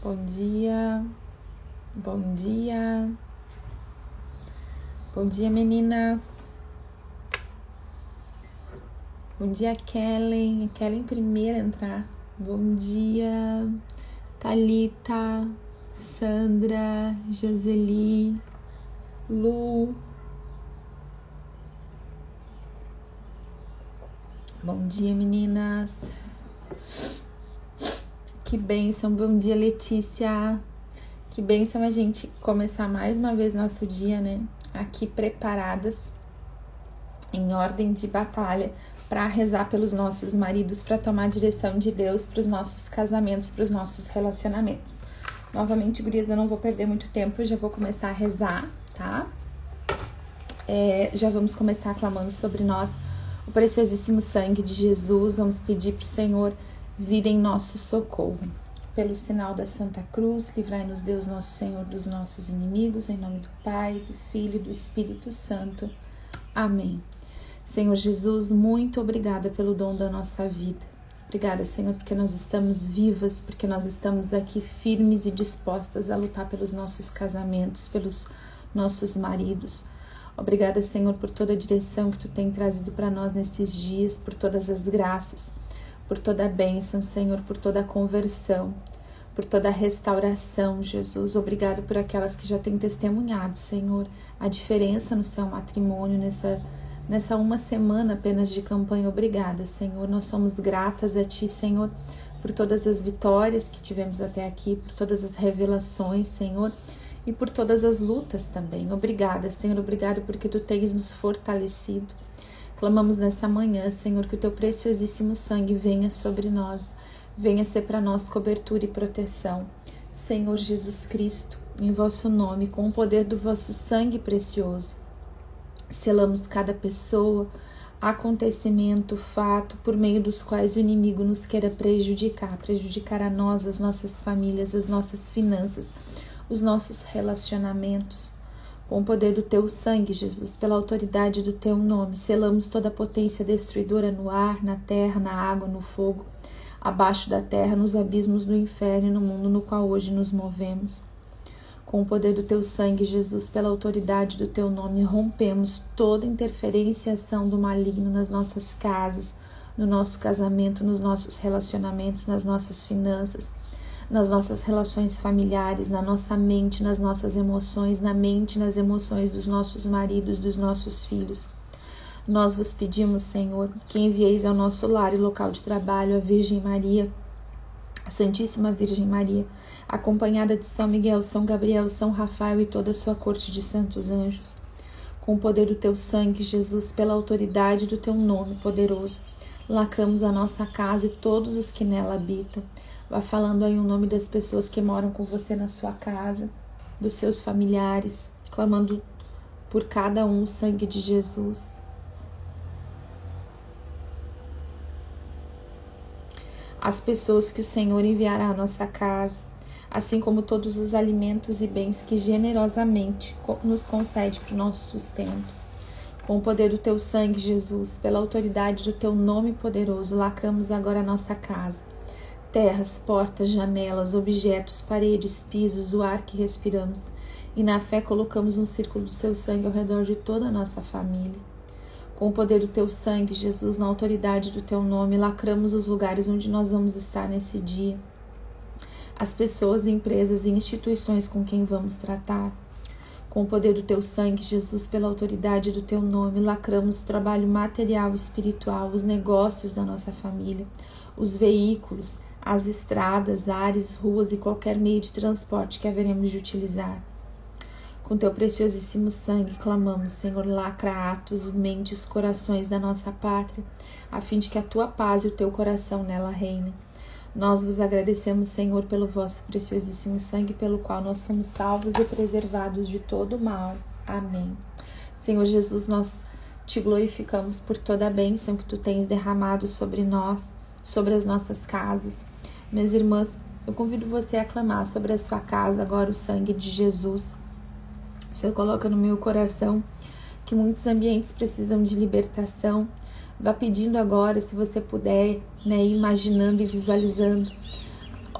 Bom dia, bom dia, bom dia meninas, bom dia Kellen primeiro a entrar, bom dia Thalita, Sandra, Joseli, Lu, bom dia meninas, que bênção, bom dia Letícia, que bênção a gente começar mais uma vez nosso dia, né? Aqui preparadas, em ordem de batalha, para rezar pelos nossos maridos, para tomar a direção de Deus para os nossos casamentos, para os nossos relacionamentos. Novamente, gurias, eu não vou perder muito tempo, eu já vou começar a rezar, tá? Já vamos começar clamando sobre nós o preciosíssimo sangue de Jesus. Vamos pedir para o Senhor vir em nosso socorro. Pelo sinal da Santa Cruz, livrai-nos Deus, nosso Senhor, dos nossos inimigos, em nome do Pai, do Filho e do Espírito Santo. Amém. Senhor Jesus, muito obrigada pelo dom da nossa vida. Obrigada, Senhor, porque nós estamos vivas, porque nós estamos aqui firmes e dispostas a lutar pelos nossos casamentos, pelos nossos maridos. Obrigada, Senhor, por toda a direção que Tu tem trazido para nós nestes dias, por todas as graças, por toda a bênção, Senhor, por toda a conversão, por toda a restauração, Jesus. Obrigado por aquelas que já têm testemunhado, Senhor, a diferença no seu matrimônio, nessa uma semana apenas de campanha. Obrigada, Senhor. Nós somos gratas a Ti, Senhor, por todas as vitórias que tivemos até aqui, por todas as revelações, Senhor, e por todas as lutas também. Obrigada, Senhor. Obrigado porque Tu tens nos fortalecido. Clamamos nessa manhã, Senhor, que o Teu preciosíssimo sangue venha sobre nós, venha ser para nós cobertura e proteção. Senhor Jesus Cristo, em vosso nome, com o poder do vosso sangue precioso, selamos cada pessoa, acontecimento, fato, por meio dos quais o inimigo nos queira prejudicar a nós, as nossas famílias, as nossas finanças, os nossos relacionamentos. Com o poder do Teu sangue, Jesus, pela autoridade do Teu nome, selamos toda a potência destruidora no ar, na terra, na água, no fogo, abaixo da terra, nos abismos do inferno e no mundo no qual hoje nos movemos. Com o poder do Teu sangue, Jesus, pela autoridade do Teu nome, rompemos toda interferência e ação do maligno nas nossas casas, no nosso casamento, nos nossos relacionamentos, nas nossas finanças, nas nossas relações familiares, na nossa mente, nas nossas emoções, na mente, nas emoções dos nossos maridos, dos nossos filhos. Nós vos pedimos, Senhor, que envieis ao nosso lar e local de trabalho a Virgem Maria, a Santíssima Virgem Maria, acompanhada de São Miguel, São Gabriel, São Rafael e toda a sua corte de santos anjos. Com o poder do Teu sangue, Jesus, pela autoridade do Teu nome poderoso, lacramos a nossa casa e todos os que nela habitam. Vá falando aí o nome das pessoas que moram com você na sua casa, dos seus familiares, clamando por cada um o sangue de Jesus. As pessoas que o Senhor enviará à nossa casa, assim como todos os alimentos e bens que generosamente nos concede para o nosso sustento. Com o poder do Teu sangue, Jesus, pela autoridade do Teu nome poderoso, lacramos agora a nossa casa. Terras, portas, janelas, objetos, paredes, pisos, o ar que respiramos, e na fé colocamos um círculo do Seu sangue ao redor de toda a nossa família. Com o poder do Teu sangue, Jesus, na autoridade do Teu nome, lacramos os lugares onde nós vamos estar nesse dia, as pessoas, empresas e instituições com quem vamos tratar. Com o poder do Teu sangue, Jesus, pela autoridade do Teu nome, lacramos o trabalho material e espiritual, os negócios da nossa família, os veículos, as estradas, ares, ruas e qualquer meio de transporte que haveremos de utilizar. Com Teu preciosíssimo sangue clamamos, Senhor, lacra atos, mentes, corações da nossa pátria, a fim de que a Tua paz e o Teu coração nela reinem. Nós vos agradecemos, Senhor, pelo vosso preciosíssimo sangue, pelo qual nós somos salvos e preservados de todo o mal. Amém. Senhor Jesus, nós Te glorificamos por toda a bênção que Tu tens derramado sobre nós, sobre as nossas casas. Minhas irmãs, eu convido você a clamar sobre a sua casa agora o sangue de Jesus. O Senhor coloca no meu coração que muitos ambientes precisam de libertação. Vá pedindo agora, se você puder, né, imaginando e visualizando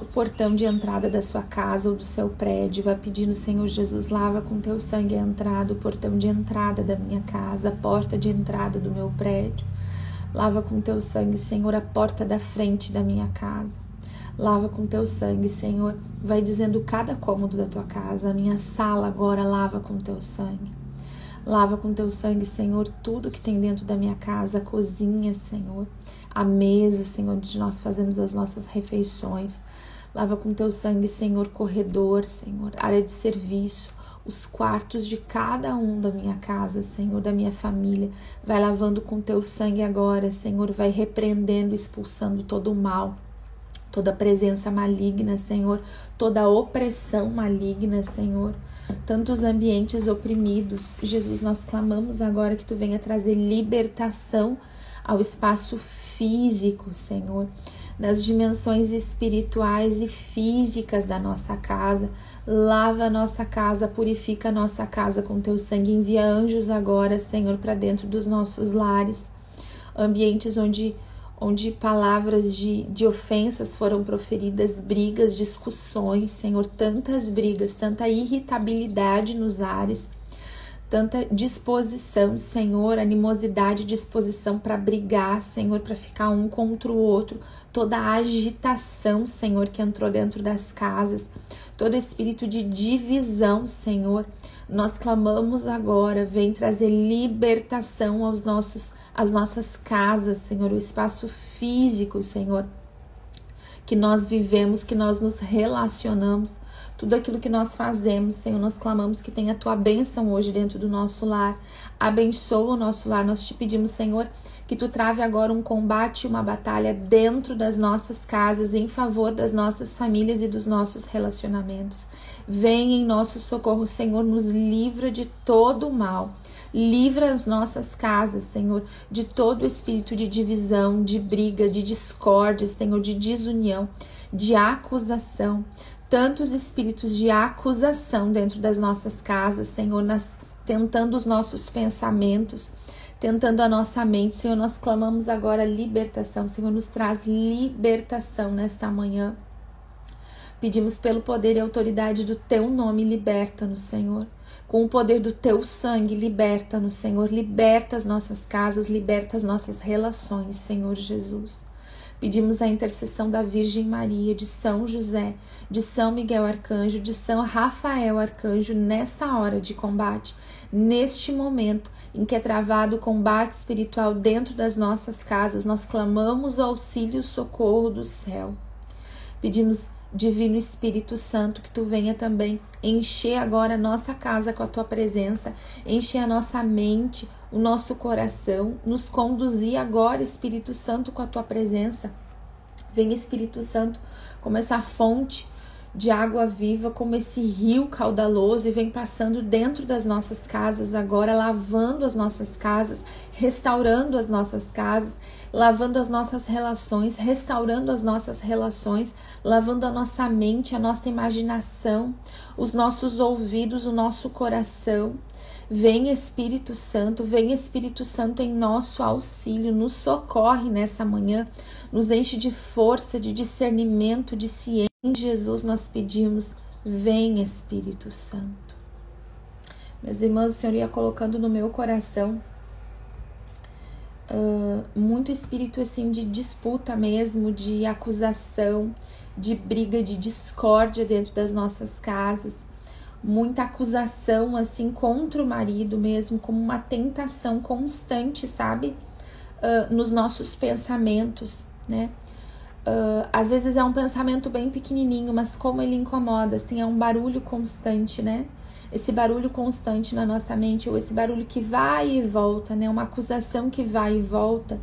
o portão de entrada da sua casa ou do seu prédio. Vai pedindo, Senhor Jesus, lava com teu sangue a entrada, o portão de entrada da minha casa, a porta de entrada do meu prédio. Lava com teu sangue, Senhor, a porta da frente da minha casa. Lava com teu sangue, Senhor. Vai dizendo cada cômodo da tua casa. A minha sala agora lava com teu sangue. Lava com teu sangue, Senhor, tudo que tem dentro da minha casa, a cozinha, Senhor, a mesa, Senhor, onde nós fazemos as nossas refeições. Lava com teu sangue, Senhor, corredor, Senhor, área de serviço, os quartos de cada um da minha casa, Senhor, da minha família. Vai lavando com teu sangue agora, Senhor, vai repreendendo, expulsando todo o mal, toda presença maligna, Senhor, toda opressão maligna, Senhor. Tantos ambientes oprimidos. Jesus, nós clamamos agora que tu venha trazer libertação ao espaço físico, Senhor, nas dimensões espirituais e físicas da nossa casa. Lava a nossa casa, purifica a nossa casa com teu sangue. Envia anjos agora, Senhor, para dentro dos nossos lares, ambientes onde palavras de ofensas foram proferidas, brigas, discussões, Senhor, tantas brigas, tanta irritabilidade nos ares, tanta disposição, Senhor, animosidade, disposição para brigar, Senhor, para ficar um contra o outro, toda a agitação, Senhor, que entrou dentro das casas, todo espírito de divisão, Senhor, nós clamamos agora, vem trazer libertação às nossas casas, Senhor, o espaço físico, Senhor, que nós vivemos, que nós nos relacionamos, tudo aquilo que nós fazemos, Senhor, nós clamamos que tenha a tua bênção hoje dentro do nosso lar. Abençoa o nosso lar. Nós te pedimos, Senhor, que tu trave agora um combate, uma batalha dentro das nossas casas, em favor das nossas famílias e dos nossos relacionamentos. Vem em nosso socorro, Senhor, nos livra de todo o mal. Livra as nossas casas, Senhor, de todo espírito de divisão, de briga, de discórdia, Senhor, de desunião, de acusação. Tantos espíritos de acusação dentro das nossas casas, Senhor, tentando os nossos pensamentos, tentando a nossa mente. Senhor, nós clamamos agora libertação. Senhor, nos traz libertação nesta manhã. Pedimos pelo poder e autoridade do teu nome, liberta-nos, Senhor. Com o poder do teu sangue, liberta-nos, Senhor. Liberta as nossas casas, liberta as nossas relações, Senhor Jesus. Pedimos a intercessão da Virgem Maria, de São José, de São Miguel Arcanjo, de São Rafael Arcanjo, nessa hora de combate, neste momento em que é travado o combate espiritual dentro das nossas casas. Nós clamamos o auxílio e o socorro do céu. Pedimos, Divino Espírito Santo, que tu venha também encher agora a nossa casa com a tua presença, encher a nossa mente, o nosso coração, nos conduzir agora, Espírito Santo, com a tua presença. Vem, Espírito Santo, como essa fonte de água viva, como esse rio caudaloso, e vem passando dentro das nossas casas agora, lavando as nossas casas, restaurando as nossas casas, lavando as nossas relações, restaurando as nossas relações, lavando a nossa mente, a nossa imaginação, os nossos ouvidos, o nosso coração. Vem Espírito Santo em nosso auxílio, nos socorre nessa manhã, nos enche de força, de discernimento, de ciência. Em Jesus nós pedimos, vem Espírito Santo. Meus irmãos, o Senhor ia colocando no meu coração muito espírito assim de disputa mesmo, de acusação, de briga, de discórdia dentro das nossas casas. Muita acusação assim contra o marido mesmo, como uma tentação constante, sabe? Nos nossos pensamentos, né? Às vezes é um pensamento bem pequenininho, mas como ele incomoda, assim, é um barulho constante, né? Esse barulho constante na nossa mente, ou esse barulho que vai e volta, né? Uma acusação que vai e volta.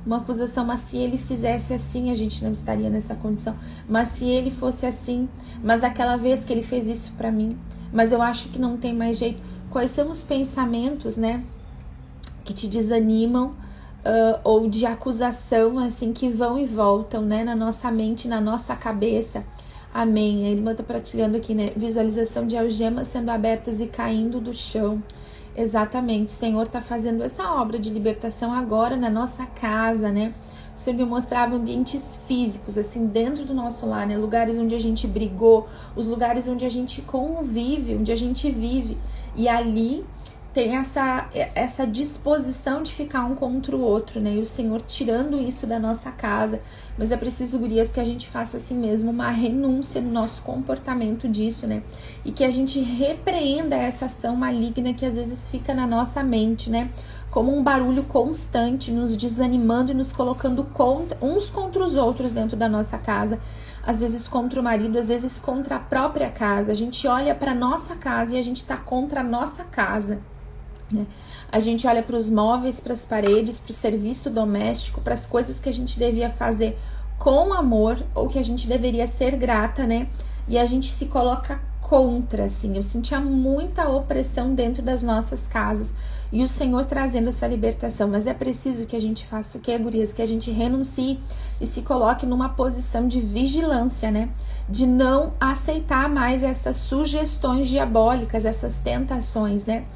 Uma acusação, mas se ele fizesse assim, a gente não estaria nessa condição. Mas se ele fosse assim, mas aquela vez que ele fez isso pra mim, mas eu acho que não tem mais jeito. Quais são os pensamentos, né, que te desanimam, ou de acusação, assim, que vão e voltam, né, na nossa mente, na nossa cabeça? Amém. A irmã tá partilhando aqui, né, visualização de algemas sendo abertas e caindo do chão. Exatamente, o Senhor está fazendo essa obra de libertação agora na nossa casa, né? O Senhor me mostrava ambientes físicos, assim, dentro do nosso lar, né? Lugares onde a gente brigou, os lugares onde a gente convive, onde a gente vive. E ali tem essa disposição de ficar um contra o outro, né? E o Senhor tirando isso da nossa casa. Mas é preciso, gurias, que a gente faça assim mesmo uma renúncia no nosso comportamento disso, né? E que a gente repreenda essa ação maligna que às vezes fica na nossa mente, né? Como um barulho constante, nos desanimando e nos colocando uns contra os outros dentro da nossa casa. Às vezes contra o marido, às vezes contra a própria casa. A gente olha para nossa casa e a gente está contra a nossa casa. A gente olha para os móveis, para as paredes, para o serviço doméstico, para as coisas que a gente devia fazer com amor ou que a gente deveria ser grata, né? E a gente se coloca contra, assim. Eu sentia muita opressão dentro das nossas casas e o Senhor trazendo essa libertação. Mas é preciso que a gente faça o que, gurias? Que a gente renuncie e se coloque numa posição de vigilância, né? De não aceitar mais essas sugestões diabólicas, essas tentações, né?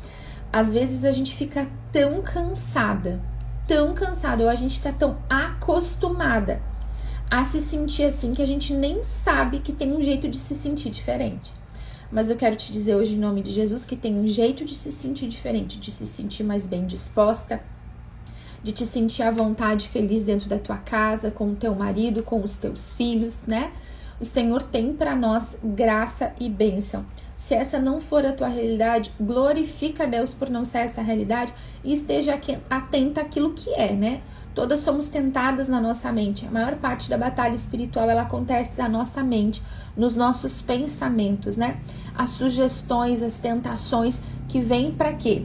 Às vezes a gente fica tão cansada, ou a gente tá tão acostumada a se sentir assim que a gente nem sabe que tem um jeito de se sentir diferente. Mas eu quero te dizer hoje em nome de Jesus que tem um jeito de se sentir diferente, de se sentir mais bem disposta, de te sentir à vontade, feliz dentro da tua casa, com o teu marido, com os teus filhos, né? O Senhor tem para nós graça e bênção. Se essa não for a tua realidade, glorifica a Deus por não ser essa realidade e esteja atenta àquilo que é, né? Todas somos tentadas na nossa mente. A maior parte da batalha espiritual, ela acontece na nossa mente, nos nossos pensamentos, né? As sugestões, as tentações que vêm para quê?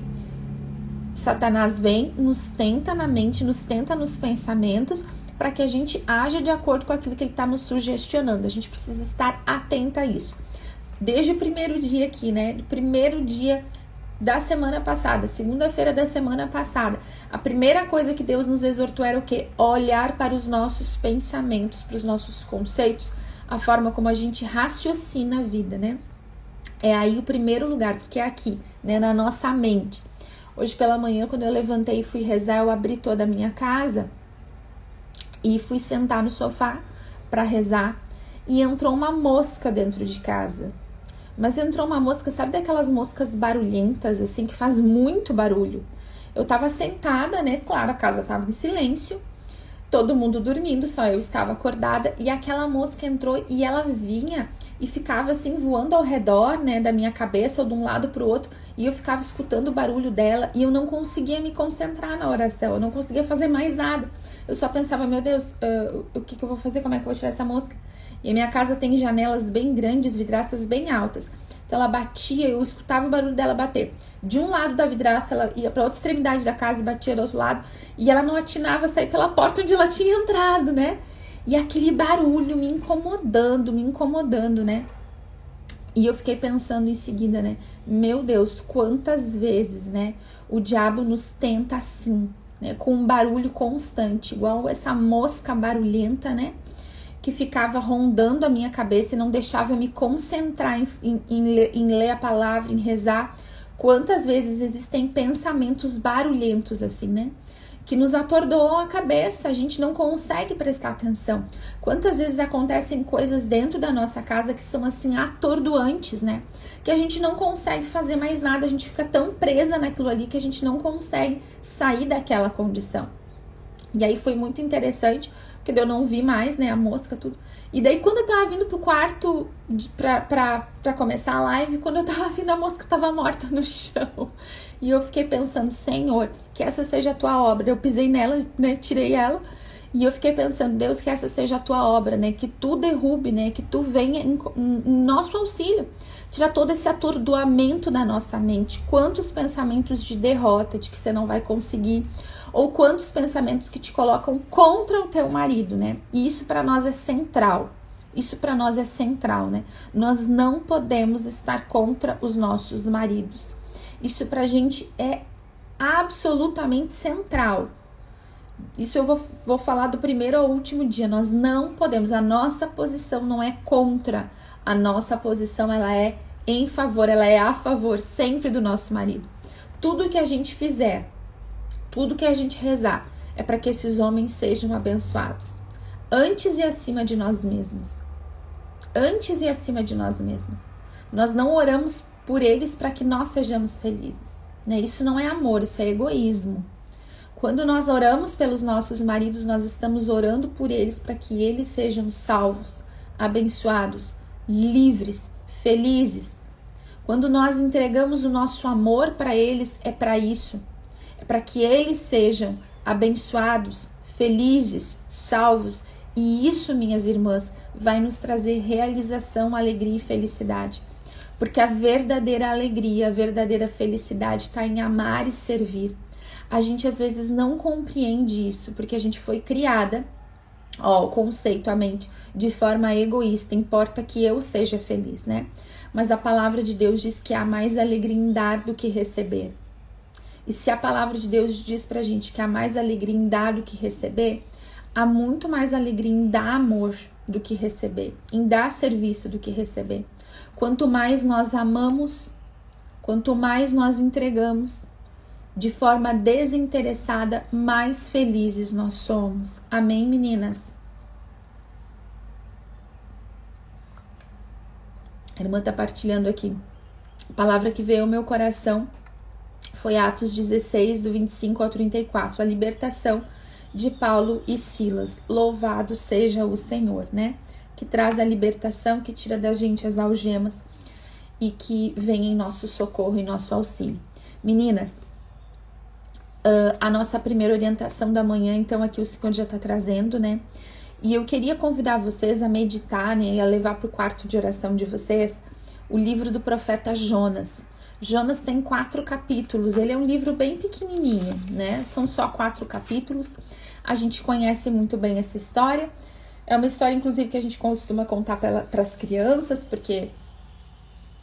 Satanás vem, nos tenta na mente, nos tenta nos pensamentos, para que a gente haja de acordo com aquilo que ele está nos sugestionando. A gente precisa estar atenta a isso. Desde o primeiro dia aqui, né? Do primeiro dia da semana passada, segunda-feira da semana passada, a primeira coisa que Deus nos exortou era o quê? Olhar para os nossos pensamentos, para os nossos conceitos, a forma como a gente raciocina a vida, né? É aí o primeiro lugar, porque é aqui, né? Na nossa mente. Hoje pela manhã, quando eu levantei e fui rezar, eu abri toda a minha casa e fui sentar no sofá para rezar e entrou uma mosca dentro de casa. Mas entrou uma mosca, sabe daquelas moscas barulhentas, assim, que faz muito barulho. Eu tava sentada, né? Claro, a casa tava em silêncio, todo mundo dormindo, só eu estava acordada. E aquela mosca entrou e ela vinha e ficava assim, voando ao redor, né? Da minha cabeça, ou de um lado pro outro. E eu ficava escutando o barulho dela e eu não conseguia me concentrar na oração. Eu não conseguia fazer mais nada. Eu só pensava, meu Deus, o que eu vou fazer? Como é que eu vou tirar essa mosca? E a minha casa tem janelas bem grandes, vidraças bem altas. Então ela batia, eu escutava o barulho dela bater. De um lado da vidraça, ela ia para outra extremidade da casa e batia do outro lado. E ela não atinava a sair pela porta onde ela tinha entrado, né? E aquele barulho me incomodando, né? E eu fiquei pensando em seguida, né? Meu Deus, quantas vezes, né? O diabo nos tenta assim, né? Com um barulho constante, igual essa mosca barulhenta, né? Que ficava rondando a minha cabeça e não deixava eu me concentrar em ler a palavra, em rezar. Quantas vezes existem pensamentos barulhentos assim, né? Que nos atordoam a cabeça, a gente não consegue prestar atenção. Quantas vezes acontecem coisas dentro da nossa casa que são assim atordoantes, né? Que a gente não consegue fazer mais nada, a gente fica tão presa naquilo ali que a gente não consegue sair daquela condição. E aí foi muito interessante, porque eu não vi mais, né, a mosca, tudo. E daí quando eu tava vindo pro quarto pra começar a live, quando eu tava vindo a mosca tava morta no chão. E eu fiquei pensando, Senhor, que essa seja a tua obra. Eu pisei nela, né, tirei ela. E eu fiquei pensando, Deus, que essa seja a tua obra, né, que tu derrube, né, que tu venha em nosso auxílio. Tira todo esse atordoamento da nossa mente. Quantos pensamentos de derrota, de que você não vai conseguir, ou quantos pensamentos que te colocam contra o teu marido, né? E isso para nós é central. Isso para nós é central, né? Nós não podemos estar contra os nossos maridos. Isso pra gente é absolutamente central. Isso eu vou falar do primeiro ao último dia. Nós não podemos, a nossa posição não é contra. A nossa posição, ela é em favor, ela é a favor sempre do nosso marido. tudo que a gente fizer, tudo que a gente rezar, é para que esses homens sejam abençoados. Antes e acima de nós mesmos. Antes e acima de nós mesmos. Nós não oramos por eles para que nós sejamos felizes, né? Isso não é amor, isso é egoísmo. Quando nós oramos pelos nossos maridos, nós estamos orando por eles para que eles sejam salvos, abençoados, livres, felizes. Quando nós entregamos o nosso amor para eles, é para isso. É para que eles sejam abençoados, felizes, salvos. E isso, minhas irmãs, vai nos trazer realização, alegria e felicidade. Porque a verdadeira alegria, a verdadeira felicidade está em amar e servir. A gente às vezes não compreende isso, porque a gente foi criada, o conceito, a mente, de forma egoísta. Importa que eu seja feliz, né? Mas a palavra de Deus diz que há mais alegria em dar do que receber. E se a palavra de Deus diz pra gente que há mais alegria em dar do que receber, há muito mais alegria em dar amor do que receber, em dar serviço do que receber. Quanto mais nós amamos, quanto mais nós entregamos de forma desinteressada, mais felizes nós somos. Amém, meninas? A irmã tá partilhando aqui. A palavra que veio ao meu coração foi Atos 16, do 25 ao 34, a libertação de Paulo e Silas. Louvado seja o Senhor, né? Que traz a libertação, que tira da gente as algemas e que vem em nosso socorro e nosso auxílio. Meninas, a nossa primeira orientação da manhã, então aqui o Senhor já está trazendo, né? E eu queria convidar vocês a meditar, né, e a levar para o quarto de oração de vocês o livro do profeta Jonas. Jonas tem 4 capítulos, ele é um livro bem pequenininho, né? São só 4 capítulos. A gente conhece muito bem essa história. É uma história, inclusive, que a gente costuma contar para as crianças, porque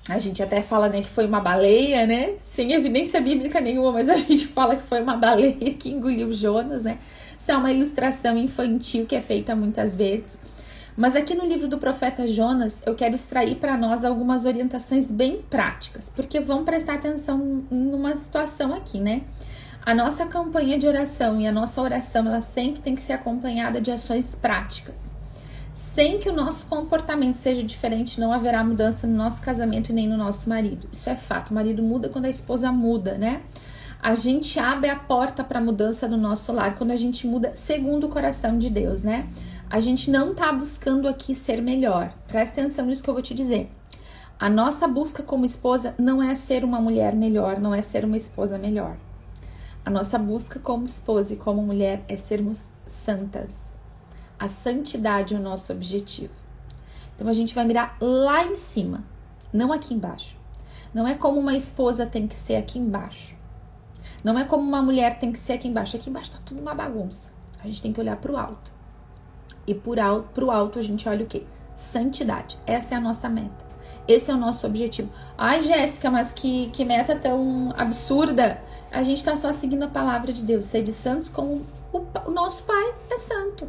a gente até fala, né, que foi uma baleia, né? Sem evidência bíblica nenhuma, mas a gente fala que foi uma baleia que engoliu Jonas, né? Isso é uma ilustração infantil que é feita muitas vezes. Mas aqui no livro do profeta Jonas, eu quero extrair para nós algumas orientações bem práticas, porque vamos prestar atenção numa situação aqui, né? A nossa campanha de oração e a nossa oração, ela sempre tem que ser acompanhada de ações práticas. Sem que o nosso comportamento seja diferente, não haverá mudança no nosso casamento e nem no nosso marido. Isso é fato. O marido muda quando a esposa muda, né? A gente abre a porta para a mudança no nosso lar quando a gente muda segundo o coração de Deus, né? A gente não tá buscando aqui ser melhor. Presta atenção nisso que eu vou te dizer. A nossa busca como esposa não é ser uma mulher melhor, não é ser uma esposa melhor. A nossa busca como esposa e como mulher é sermos santas. A santidade é o nosso objetivo. Então a gente vai mirar lá em cima, não aqui embaixo. Não é como uma esposa tem que ser aqui embaixo. Não é como uma mulher tem que ser aqui embaixo. Aqui embaixo tá tudo uma bagunça. A gente tem que olhar pro alto. E pro alto a gente olha o quê? Santidade. Essa é a nossa meta. Esse é o nosso objetivo. Ai, Jéssica, mas que meta tão absurda. A gente tá só seguindo a palavra de Deus. Ser de santos como o nosso Pai é santo.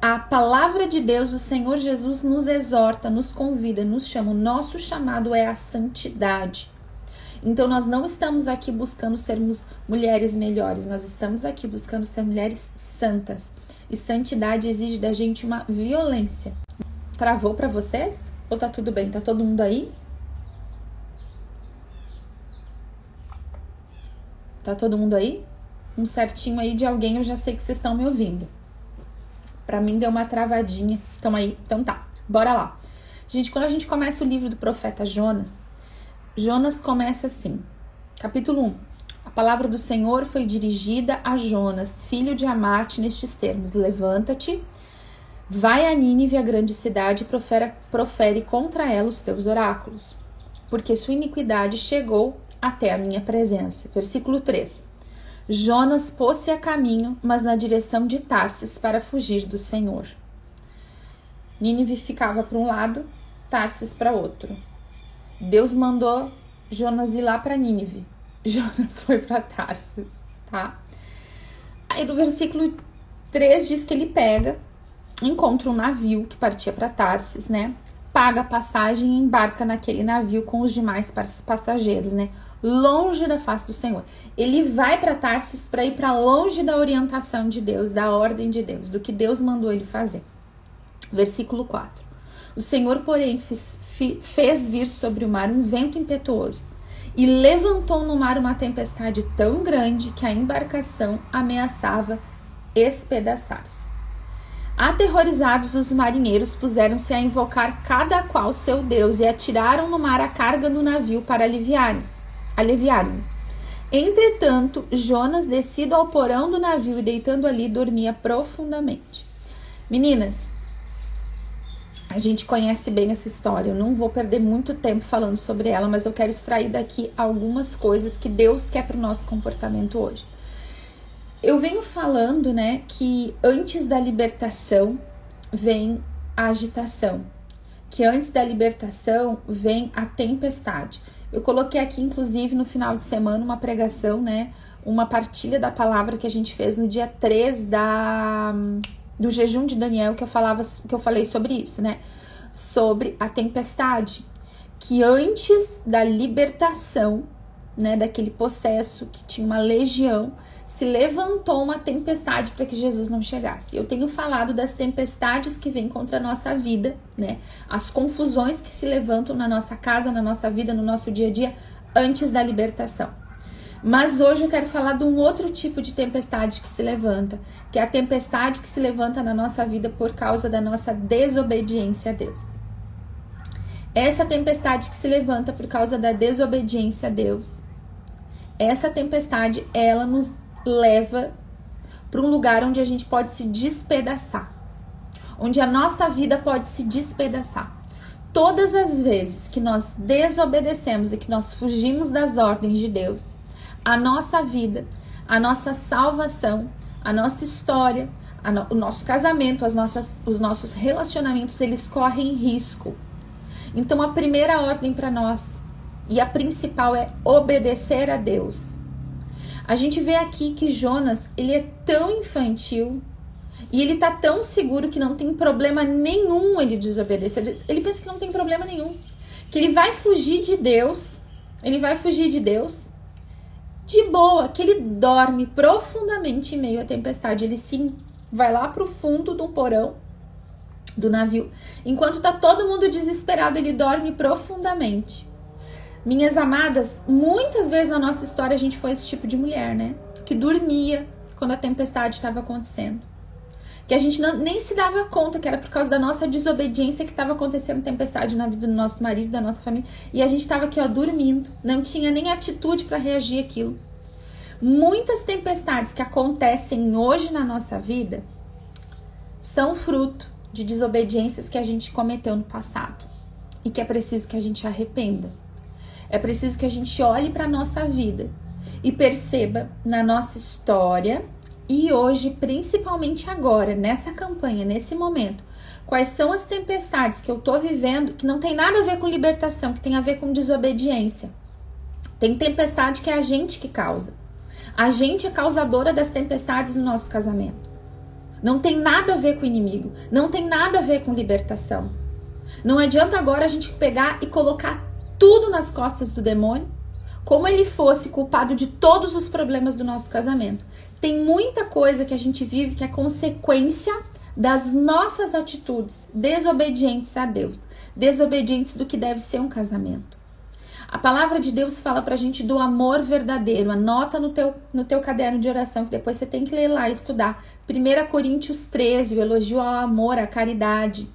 A palavra de Deus, o Senhor Jesus nos exorta, nos convida, nos chama. O nosso chamado é a santidade. Então nós não estamos aqui buscando sermos mulheres melhores. Nós estamos aqui buscando ser mulheres santas. E santidade exige da gente uma violência. Travou pra vocês? Ou tá tudo bem? Tá todo mundo aí? Tá todo mundo aí? Um certinho aí de alguém, eu já sei que vocês estão me ouvindo. Pra mim deu uma travadinha. Então aí, então tá. Bora lá. Gente, quando a gente começa o livro do profeta Jonas, Jonas começa assim. Capítulo 1. A palavra do Senhor foi dirigida a Jonas, filho de Amate, nestes termos: levanta-te, vai a Nínive, a grande cidade, e profere contra ela os teus oráculos, porque sua iniquidade chegou até a minha presença. Versículo 3. Jonas pôs-se a caminho, mas na direção de Tarsis, para fugir do Senhor. Nínive ficava para um lado, Tarsis para outro. Deus mandou Jonas ir lá para Nínive. Jonas foi para Tarsis, tá? Aí no versículo 3 diz que ele encontra um navio que partia para Tarsis, né? Paga a passagem e embarca naquele navio com os demais passageiros, né? longe da face do Senhor. Ele vai para Tarsis para ir para longe da orientação de Deus, da ordem de Deus, do que Deus mandou ele fazer. Versículo 4. O Senhor, porém, fez vir sobre o mar um vento impetuoso e levantou no mar uma tempestade tão grande que a embarcação ameaçava espedaçar-se. Aterrorizados, os marinheiros puseram-se a invocar cada qual seu Deus e atiraram no mar a carga do navio para aliviar-no. Entretanto, Jonas, descido ao porão do navio e deitando ali, dormia profundamente. Meninas, a gente conhece bem essa história, eu não vou perder muito tempo falando sobre ela, mas eu quero extrair daqui algumas coisas que Deus quer para o nosso comportamento hoje. Eu venho falando, né, que antes da libertação vem a agitação, que antes da libertação vem a tempestade. Eu coloquei aqui, inclusive, no final de semana, uma pregação, né, uma partilha da palavra que a gente fez no dia 3 do jejum de Daniel, que eu falei sobre isso, né? Sobre a tempestade. Que antes da libertação, né, daquele possesso, que tinha uma legião, se levantou uma tempestade para que Jesus não chegasse. Eu tenho falado das tempestades que vêm contra a nossa vida, né? As confusões que se levantam na nossa casa, na nossa vida, no nosso dia a dia, antes da libertação. Mas hoje eu quero falar de um outro tipo de tempestade que se levanta, que é a tempestade que se levanta na nossa vida por causa da nossa desobediência a Deus. Essa tempestade que se levanta por causa da desobediência a Deus, essa tempestade, ela nos leva para um lugar onde a gente pode se despedaçar, onde a nossa vida pode se despedaçar. Todas as vezes que nós desobedecemos e que nós fugimos das ordens de Deus, a nossa vida, a nossa salvação, a nossa história, o nosso casamento, os nossos relacionamentos, eles correm risco. Então a primeira ordem para nós, e a principal, é obedecer a Deus. A gente vê aqui que Jonas, ele é tão infantil e ele tá tão seguro que não tem problema nenhum ele desobedecer. Ele pensa que não tem problema nenhum, que ele vai fugir de Deus, de boa, que ele dorme profundamente em meio à tempestade. Ele sim vai lá pro fundo do porão do navio. Enquanto tá todo mundo desesperado, ele dorme profundamente. Minhas amadas, muitas vezes na nossa história a gente foi esse tipo de mulher, né? Que dormia quando a tempestade estava acontecendo. Que a gente nem se dava conta que era por causa da nossa desobediência que estava acontecendo tempestade na vida do nosso marido, da nossa família. E a gente estava aqui, ó, dormindo. Não tinha nem atitude para reagir àquilo. Muitas tempestades que acontecem hoje na nossa vida são fruto de desobediências que a gente cometeu no passado. E que é preciso que a gente arrependa. É preciso que a gente olhe para a nossa vida e perceba na nossa história e hoje, principalmente agora, nessa campanha, nesse momento, quais são as tempestades que eu tô vivendo que não tem nada a ver com libertação, que tem a ver com desobediência. Tem tempestade que é a gente que causa. A gente é causadora das tempestades no nosso casamento. Não tem nada a ver com o inimigo, não tem nada a ver com libertação. Não adianta agora a gente pegar e colocar tudo nas costas do demônio, como ele fosse culpado de todos os problemas do nosso casamento. Tem muita coisa que a gente vive que é consequência das nossas atitudes desobedientes a Deus, desobedientes do que deve ser um casamento. A palavra de Deus fala pra gente do amor verdadeiro. Anota no teu caderno de oração, que depois você tem que ler lá e estudar. 1 Coríntios 13, o elogio ao amor, à caridade.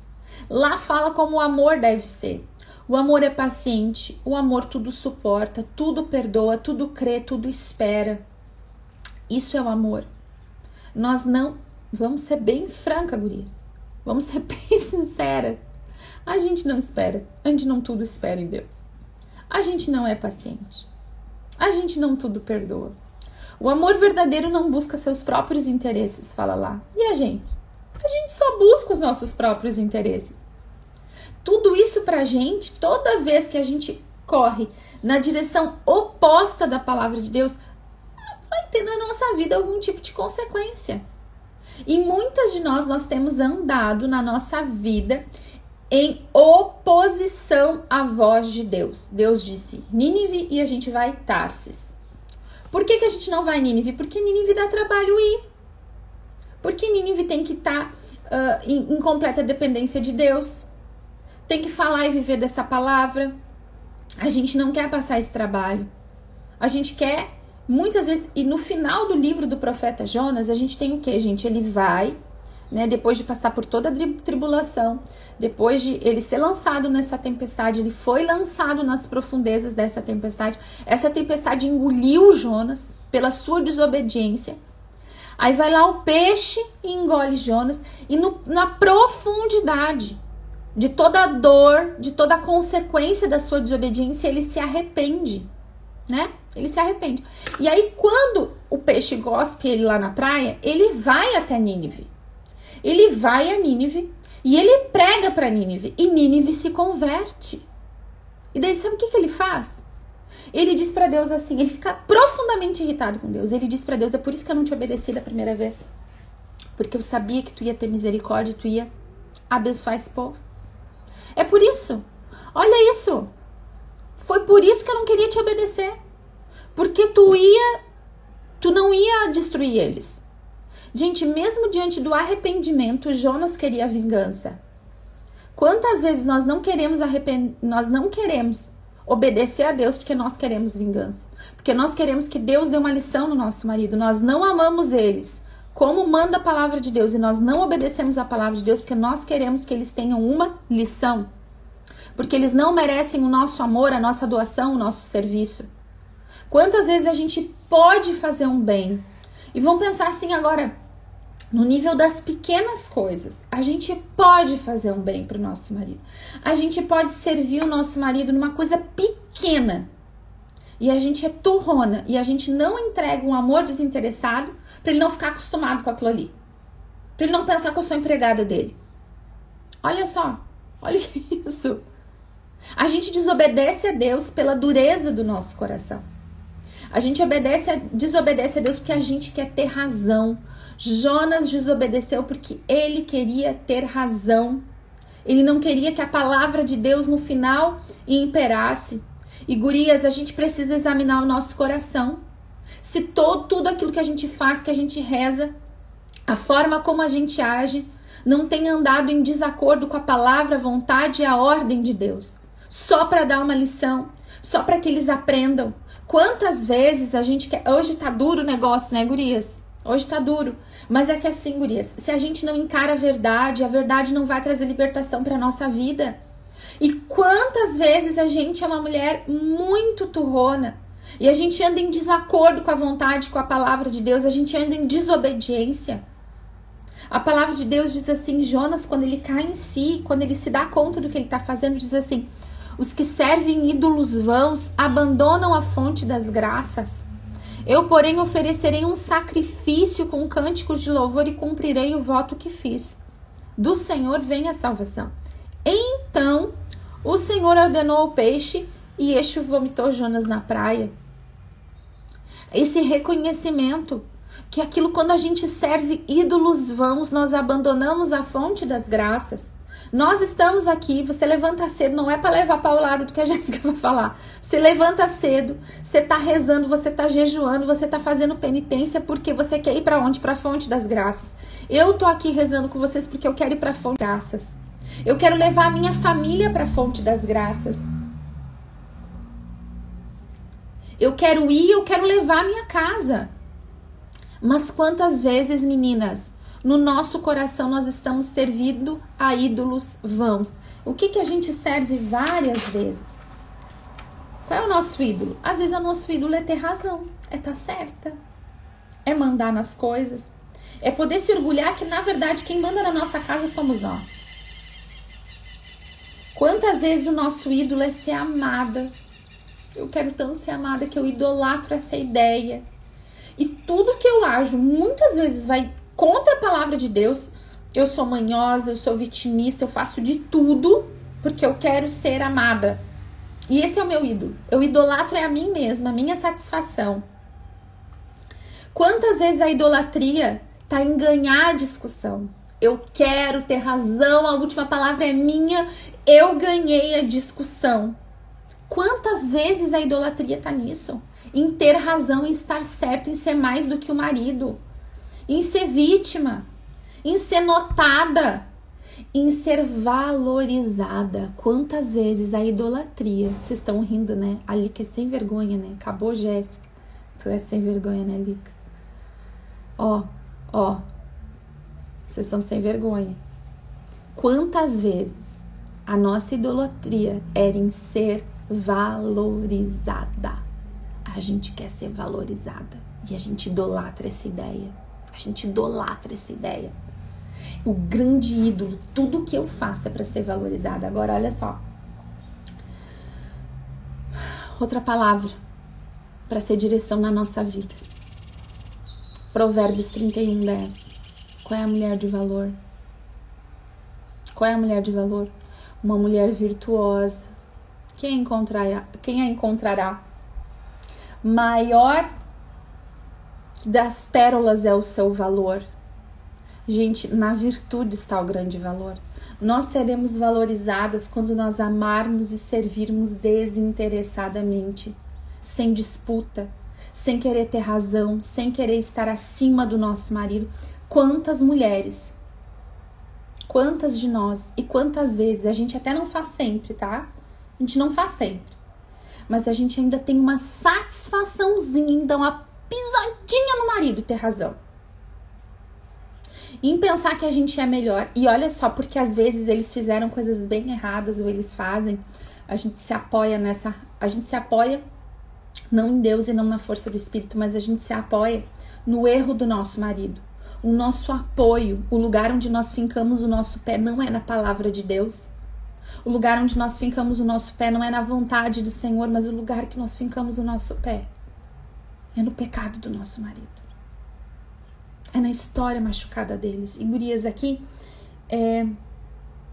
Lá fala como o amor deve ser. O amor é paciente, o amor tudo suporta, tudo perdoa, tudo crê, tudo espera. Isso é o amor. Nós não... Vamos ser bem franca, gurias. Vamos ser bem sincera. A gente não espera. A gente não tudo espera em Deus. A gente não é paciente. A gente não tudo perdoa. O amor verdadeiro não busca seus próprios interesses, fala lá. E a gente? A gente só busca os nossos próprios interesses. Tudo isso pra gente, toda vez que a gente corre na direção oposta da palavra de Deus, vai ter na nossa vida algum tipo de consequência. E muitas de nós temos andado na nossa vida em oposição à voz de Deus. Deus disse Nínive e a gente vai Tarsis. Por que a gente não vai Nínive? Porque Nínive dá trabalho ir. Porque Nínive tem que estar em completa dependência de Deus. Tem que falar e viver dessa palavra. A gente não quer passar esse trabalho. A gente quer, muitas vezes, e no final do livro do profeta Jonas, a gente tem o quê, gente? Ele vai, né, depois de passar por toda a tribulação, depois de ele ser lançado nessa tempestade, ele foi lançado nas profundezas dessa tempestade. Essa tempestade engoliu Jonas pela sua desobediência. Aí vai lá o peixe e engole Jonas. E na profundidade de toda a dor, de toda a consequência da sua desobediência, ele se arrepende, né? Ele se arrepende. E aí quando o peixe gospe ele lá na praia, ele vai até Nínive. Ele vai a Nínive e ele prega para Nínive. E Nínive se converte. E daí sabe o que ele faz? Ele diz para Deus assim, ele fica profundamente irritado com Deus. Ele diz para Deus, é por isso que eu não te obedeci da primeira vez. Porque eu sabia que tu ia ter misericórdia, tu ia abençoar esse povo. É por isso. Olha isso. Foi por isso que eu não queria te obedecer. Porque tu não ia destruir eles. Gente, mesmo diante do arrependimento, Jonas queria vingança. Quantas vezes nós não queremos obedecer a Deus porque nós queremos vingança? Porque nós queremos que Deus dê uma lição no nosso marido. Nós não amamos eles como manda a palavra de Deus e nós não obedecemos a palavra de Deus porque nós queremos que eles tenham uma lição. Porque eles não merecem o nosso amor, a nossa doação, o nosso serviço. Quantas vezes a gente pode fazer um bem? E vamos pensar assim agora, no nível das pequenas coisas. A gente pode fazer um bem para o nosso marido. A gente pode servir o nosso marido numa coisa pequena. E a gente é turrona. E a gente não entrega um amor desinteressado para ele não ficar acostumado com aquilo ali. Para ele não pensar que eu sou empregada dele. Olha só. Olha isso. A gente desobedece a Deus pela dureza do nosso coração. A gente desobedece a Deus porque a gente quer ter razão. Jonas desobedeceu porque ele queria ter razão. Ele não queria que a palavra de Deus no final imperasse. E gurias, a gente precisa examinar o nosso coração. Se tudo aquilo que a gente faz, que a gente reza, a forma como a gente age, não tem andado em desacordo com a palavra, a vontade e a ordem de Deus. Só para dar uma lição, só para que eles aprendam. Quantas vezes a gente quer... Hoje tá duro o negócio, né, gurias? Hoje tá duro. Mas é que assim, gurias, se a gente não encara a verdade não vai trazer libertação para nossa vida. E quantas vezes a gente é uma mulher muito turrona e a gente anda em desacordo com a vontade, com a palavra de Deus, a gente anda em desobediência. A palavra de Deus diz assim, Jonas, quando ele cai em si, quando ele se dá conta do que ele está fazendo, diz assim, os que servem ídolos vãos abandonam a fonte das graças. Eu, porém, oferecerei um sacrifício com cânticos de louvor e cumprirei o voto que fiz. Do Senhor vem a salvação. Então, o Senhor ordenou ao peixe e este vomitou Jonas na praia. Esse reconhecimento que aquilo, quando a gente serve ídolos vãos, nós abandonamos a fonte das graças. Nós estamos aqui, você levanta cedo, não é para levar paulada do que a Jéssica vai falar. Você levanta cedo, você está rezando, você está jejuando, você está fazendo penitência porque você quer ir para onde? Para a fonte das graças. Eu tô aqui rezando com vocês porque eu quero ir para a fonte das graças. Eu quero levar a minha família para a fonte das graças. Eu quero levar a minha casa. Mas quantas vezes, meninas, no nosso coração nós estamos servindo a ídolos vãos? O que a gente serve várias vezes? Qual é o nosso ídolo? Às vezes o nosso ídolo é ter razão, é estar certa, é mandar nas coisas, é poder se orgulhar que na verdade quem manda na nossa casa somos nós. Quantas vezes o nosso ídolo é ser amada? Eu quero tanto ser amada que eu idolatro essa ideia. E tudo que eu ajo muitas vezes vai contra a palavra de Deus. Eu sou manhosa, eu sou vitimista, eu faço de tudo porque eu quero ser amada. E esse é o meu ídolo. Eu idolatro a mim mesma, a minha satisfação. Quantas vezes a idolatria está em ganhar a discussão? eu quero ter razão, a última palavra é minha, eu ganhei a discussão. Quantas vezes a idolatria tá nisso? Em ter razão, em estar certo, em ser mais do que o marido, em ser vítima, em ser notada, em ser valorizada. Quantas vezes a idolatria, vocês estão rindo, né? A Lica é sem vergonha, né? Acabou, Jéssica. Tu é sem vergonha, né, Lica? Ó, vocês estão sem vergonha. Quantas vezes a nossa idolatria era em ser valorizada? A gente quer ser valorizada e a gente idolatra essa ideia. O grande ídolo, tudo que eu faço é para ser valorizada. Agora, olha só. Outra palavra para ser direção na nossa vida. Provérbios 31:10. Qual é a mulher de valor? Qual é a mulher de valor? Uma mulher virtuosa. Quem a encontrará? Maior das pérolas é o seu valor. Gente, na virtude está o grande valor. Nós seremos valorizadas quando nós amarmos e servirmos desinteressadamente, sem disputa, sem querer ter razão, sem querer estar acima do nosso marido. Quantas mulheres, quantas de nós e quantas vezes, a gente até não faz sempre, tá? A gente não faz sempre. Mas a gente ainda tem uma satisfaçãozinha, então uma pisadinha no marido ter razão. Em pensar que a gente é melhor. E olha só, porque às vezes eles fizeram coisas bem erradas ou eles fazem, a gente se apoia não em Deus e não na força do Espírito, mas a gente se apoia no erro do nosso marido. O nosso apoio, o lugar onde nós fincamos o nosso pé não é na palavra de Deus. O lugar onde nós fincamos o nosso pé não é na vontade do Senhor, mas o lugar que nós fincamos o nosso pé é no pecado do nosso marido. É na história machucada deles. E gurias, aqui,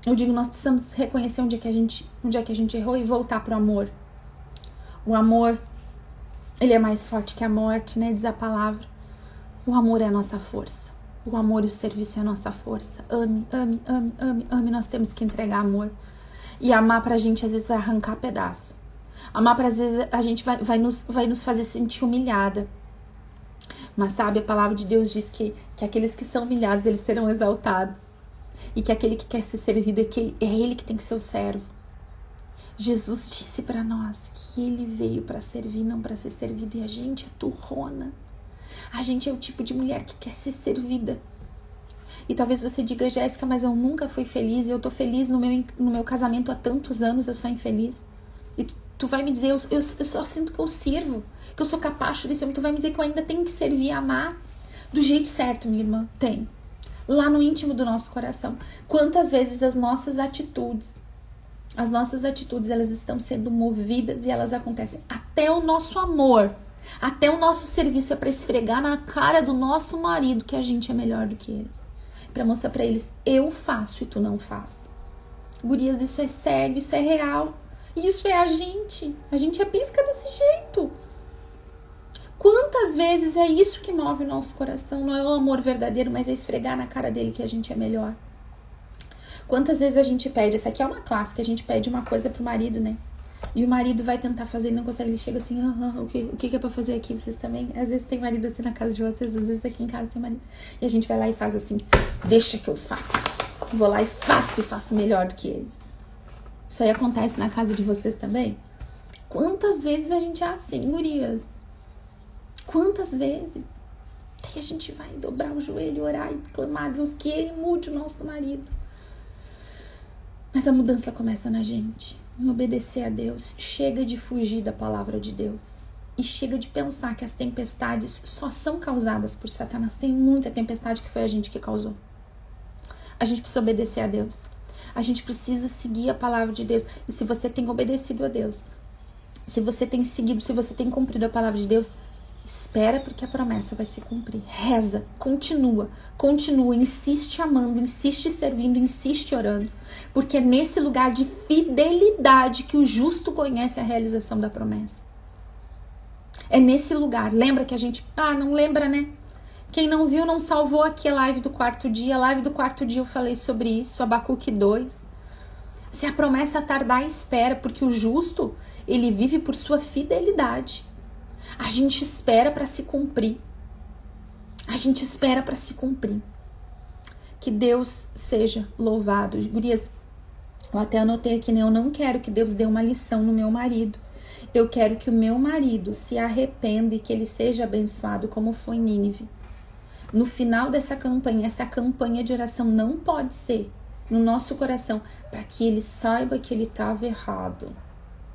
eu digo, nós precisamos reconhecer onde é que a gente errou e voltar pro amor. O amor, ele é mais forte que a morte, né? Diz a palavra. O amor é a nossa força. O amor e o serviço é a nossa força. Ame, ame, ame, ame, ame. Nós temos que entregar amor. E amar pra gente, às vezes, vai arrancar pedaço. Amar pra, às vezes, a gente vai nos fazer sentir humilhada. Mas sabe, a palavra de Deus diz que aqueles que são humilhados, eles serão exaltados. E que aquele que quer ser servido, é ele que tem que ser o servo. Jesus disse para nós que ele veio para servir, não para ser servido. E a gente é turrona. A gente é o tipo de mulher que quer ser servida. E talvez você diga, Jéssica, mas eu nunca fui feliz. Eu tô feliz no meu casamento há tantos anos, eu sou infeliz. E tu vai me dizer, eu só sinto que eu sirvo, que eu sou capacho desse homem. Tu vai me dizer que eu ainda tenho que servir e amar do jeito certo, minha irmã. Tem. Lá no íntimo do nosso coração. Quantas vezes as nossas atitudes, elas estão sendo movidas e elas acontecem. Até o nosso amor, até o nosso serviço é para esfregar na cara do nosso marido que a gente é melhor do que eles. Para mostrar para eles, eu faço e tu não faz. Gurias, isso é sério, isso é real. E isso é a gente é pisca desse jeito. Quantas vezes é isso que move o nosso coração? Não é o amor verdadeiro, mas é esfregar na cara dele que a gente é melhor. Quantas vezes a gente pede, essa aqui é uma clássica, a gente pede uma coisa pro marido, né? E o marido vai tentar fazer e não consegue, ele chega assim, o que é pra fazer aqui? Vocês também? Às vezes tem marido assim na casa de vocês, às vezes aqui em casa tem marido. E a gente vai lá e faz assim, deixa que eu faço. Vou lá e faço melhor do que ele. Isso aí acontece na casa de vocês também? Quantas vezes a gente é assim, gurias? Quantas vezes? Daí a gente vai dobrar o joelho, orar e clamar a Deus que ele mude o nosso marido. Mas a mudança começa na gente, em obedecer a Deus. Chega de fugir da palavra de Deus. E chega de pensar que as tempestades só são causadas por Satanás. Tem muita tempestade que foi a gente que causou. A gente precisa obedecer a Deus. A gente precisa seguir a palavra de Deus. E se você tem obedecido a Deus, se você tem seguido, se você tem cumprido a palavra de Deus, espera porque a promessa vai se cumprir. Reza, continua, insiste amando, insiste servindo, insiste orando. Porque é nesse lugar de fidelidade que o justo conhece a realização da promessa. É nesse lugar. Lembra que a gente... não lembra, né? Quem não viu, não salvou aqui a live do quarto dia. A live do quarto dia eu falei sobre isso, Abacuque 2. Se a promessa tardar, espera, porque o justo, ele vive por sua fidelidade. A gente espera para se cumprir. A gente espera para se cumprir. Que Deus seja louvado. Gurias, eu até anotei aqui, né? Eu não quero que Deus dê uma lição no meu marido. Eu quero que o meu marido se arrependa e que ele seja abençoado como foi Nínive. No final dessa campanha, essa campanha de oração não pode ser no nosso coração para que ele saiba que ele estava errado.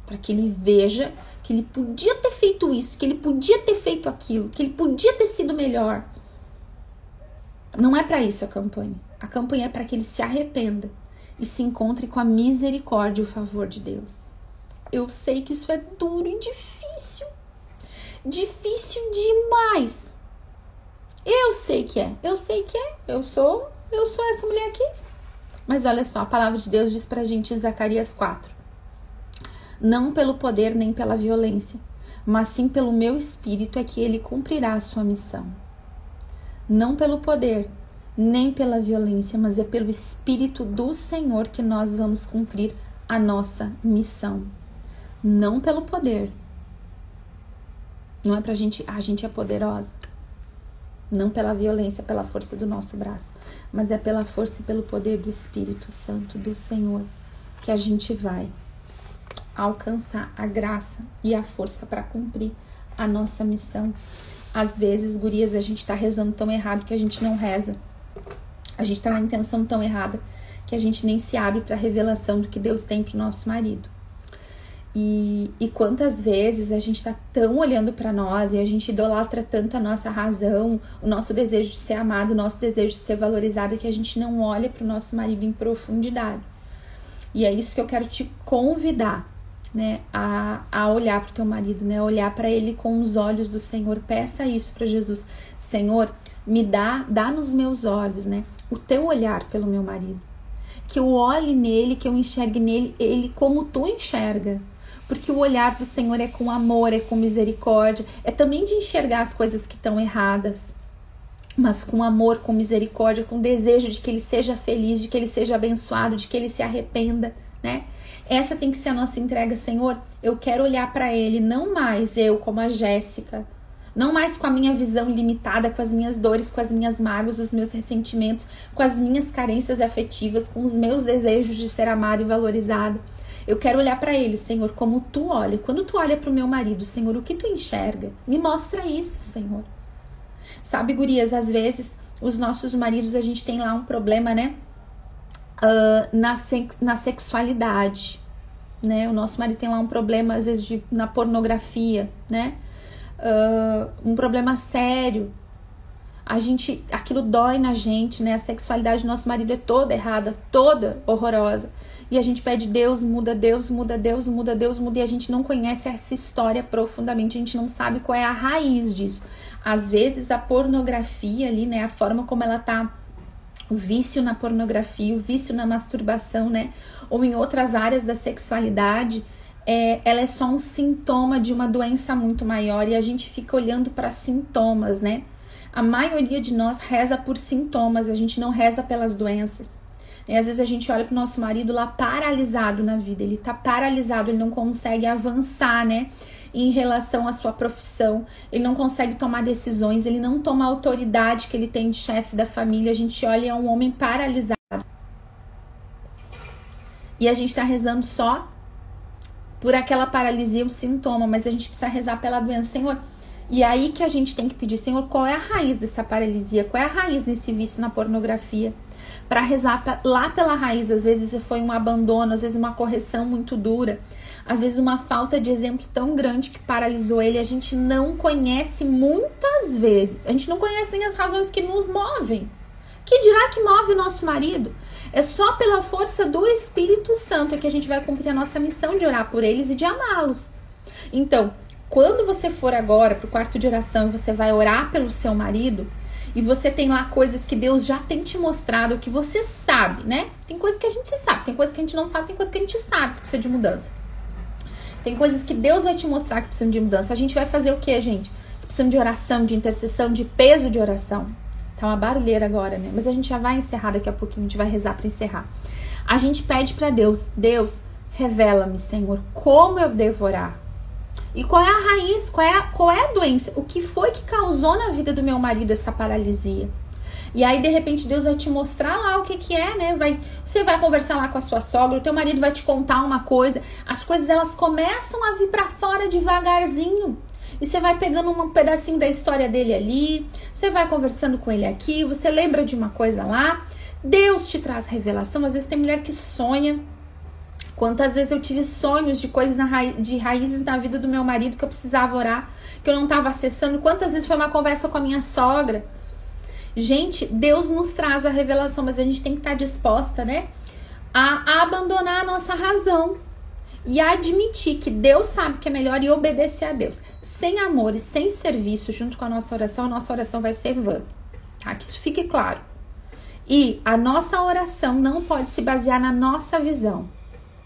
Para que ele veja que ele podia ter feito isso, que ele podia ter feito aquilo, que ele podia ter sido melhor. Não é para isso a campanha. A campanha é para que ele se arrependa e se encontre com a misericórdia e o favor de Deus. Eu sei que isso é duro e difícil. Difícil demais. Eu sei que é. Eu sei que é. Eu sou essa mulher aqui. Mas olha só, a palavra de Deus diz pra gente em Zacarias 4. Não pelo poder nem pela violência, mas sim pelo meu espírito é que ele cumprirá a sua missão. Não pelo poder, nem pela violência, mas é pelo Espírito do Senhor que nós vamos cumprir a nossa missão. Não pelo poder. Não é pra gente, a gente é poderosa. Não pela violência, pela força do nosso braço, mas é pela força e pelo poder do Espírito Santo do Senhor que a gente vai alcançar a graça e a força para cumprir a nossa missão. Às vezes, gurias, a gente tá rezando tão errado que a gente não reza. A gente tá na intenção tão errada que a gente nem se abre para a revelação do que Deus tem pro nosso marido. E quantas vezes a gente tá tão olhando para nós e a gente idolatra tanto a nossa razão, o nosso desejo de ser amado, o nosso desejo de ser valorizado, que a gente não olha pro nosso marido em profundidade. E é isso que eu quero te convidar, né, a olhar pro teu marido, né, a olhar para ele com os olhos do Senhor. Peça isso para Jesus. Senhor, me dá nos meus olhos, né, o teu olhar pelo meu marido. Que eu olhe nele, que eu enxergue nele, ele como tu enxerga. Porque o olhar do Senhor é com amor, é com misericórdia, é também de enxergar as coisas que estão erradas, mas com amor, com misericórdia, com desejo de que ele seja feliz, de que ele seja abençoado, de que ele se arrependa, né? Essa tem que ser a nossa entrega. Senhor, eu quero olhar para ele, não mais eu como a Jéssica, não mais com a minha visão limitada, com as minhas dores, com as minhas mágoas, os meus ressentimentos, com as minhas carências afetivas, com os meus desejos de ser amado e valorizado. Eu quero olhar para ele, Senhor, como tu olha. Quando tu olha para o meu marido, Senhor, o que tu enxerga? Me mostra isso, Senhor. Sabe, gurias, às vezes, os nossos maridos, a gente tem lá um problema, né? Na sexualidade, né? O nosso marido tem lá um problema, às vezes, na pornografia, né? Um problema sério. Aquilo dói na gente, né? A sexualidade do nosso marido é toda errada, toda horrorosa. E a gente pede Deus muda, Deus muda, Deus muda, Deus muda. E a gente não conhece essa história profundamente, a gente não sabe qual é a raiz disso. Às vezes a pornografia ali, né? A forma como ela tá, o vício na pornografia, o vício na masturbação, né? Ou em outras áreas da sexualidade, ela é só um sintoma de uma doença muito maior. E a gente fica olhando para sintomas, né? A maioria de nós reza por sintomas, a gente não reza pelas doenças. E às vezes a gente olha pro nosso marido lá paralisado na vida, ele tá paralisado, ele não consegue avançar, né, em relação à sua profissão, ele não consegue tomar decisões, ele não toma a autoridade que ele tem de chefe da família. A gente olha e é um homem paralisado. E a gente tá rezando só por aquela paralisia, o sintoma, mas a gente precisa rezar pela doença. Senhor, e aí que a gente tem que pedir, Senhor, qual é a raiz dessa paralisia, qual é a raiz desse vício na pornografia? Para rezar lá pela raiz. Às vezes foi um abandono, às vezes uma correção muito dura, às vezes uma falta de exemplo tão grande que paralisou ele. A gente não conhece muitas vezes, a gente não conhece nem as razões que nos movem. Que dirá que move o nosso marido? É só pela força do Espírito Santo que a gente vai cumprir a nossa missão de orar por eles e de amá-los. Então, quando você for agora para o quarto de oração e você vai orar pelo seu marido, e você tem lá coisas que Deus já tem te mostrado, que você sabe, né? Tem coisas que a gente sabe, tem coisas que a gente não sabe, tem coisas que a gente sabe que precisa de mudança. Tem coisas que Deus vai te mostrar que precisam de mudança. A gente vai fazer o quê, gente? precisando de oração, de intercessão, de peso de oração. Tá uma barulheira agora, né? Mas a gente já vai encerrar daqui a pouquinho, a gente vai rezar para encerrar. A gente pede para Deus, Deus, revela-me, Senhor, como eu devo orar. E qual é a raiz, qual é a doença? O que foi que causou na vida do meu marido essa paralisia? E aí, de repente, Deus vai te mostrar lá o que é, né? Você vai conversar lá com a sua sogra, o teu marido vai te contar uma coisa. As coisas, elas começam a vir pra fora devagarzinho. E você vai pegando um pedacinho da história dele ali, você vai conversando com ele aqui, você lembra de uma coisa lá. Deus te traz revelação. Às vezes tem mulher que sonha. Quantas vezes eu tive sonhos de coisas de raízes na vida do meu marido que eu precisava orar, que eu não estava acessando. Quantas vezes foi uma conversa com a minha sogra. Gente, Deus nos traz a revelação, mas a gente tem que estar disposta, né, a abandonar a nossa razão e a admitir que Deus sabe que é melhor e obedecer a Deus. Sem amor e sem serviço junto com a nossa oração vai ser vã, tá? Que isso fique claro. E a nossa oração não pode se basear na nossa visão,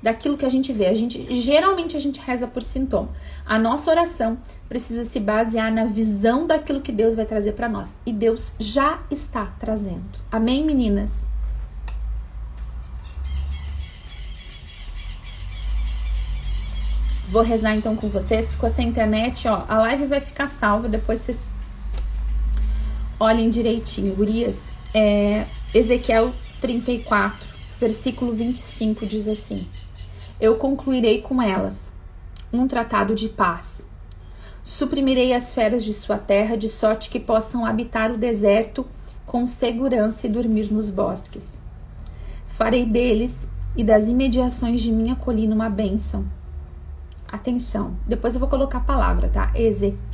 daquilo que a gente vê. Geralmente a gente reza por sintoma. A nossa oração precisa se basear na visão daquilo que Deus vai trazer para nós. E Deus já está trazendo. Amém, meninas? Vou rezar então com vocês. Ficou sem internet, ó. A live vai ficar salva, depois vocês olhem direitinho. Gurias, Ezequiel 34, versículo 25 diz assim: eu concluirei com elas um tratado de paz. Suprimirei as feras de sua terra, de sorte que possam habitar o deserto com segurança e dormir nos bosques. Farei deles e das imediações de minha colina uma bênção. Atenção, depois eu vou colocar a palavra, tá?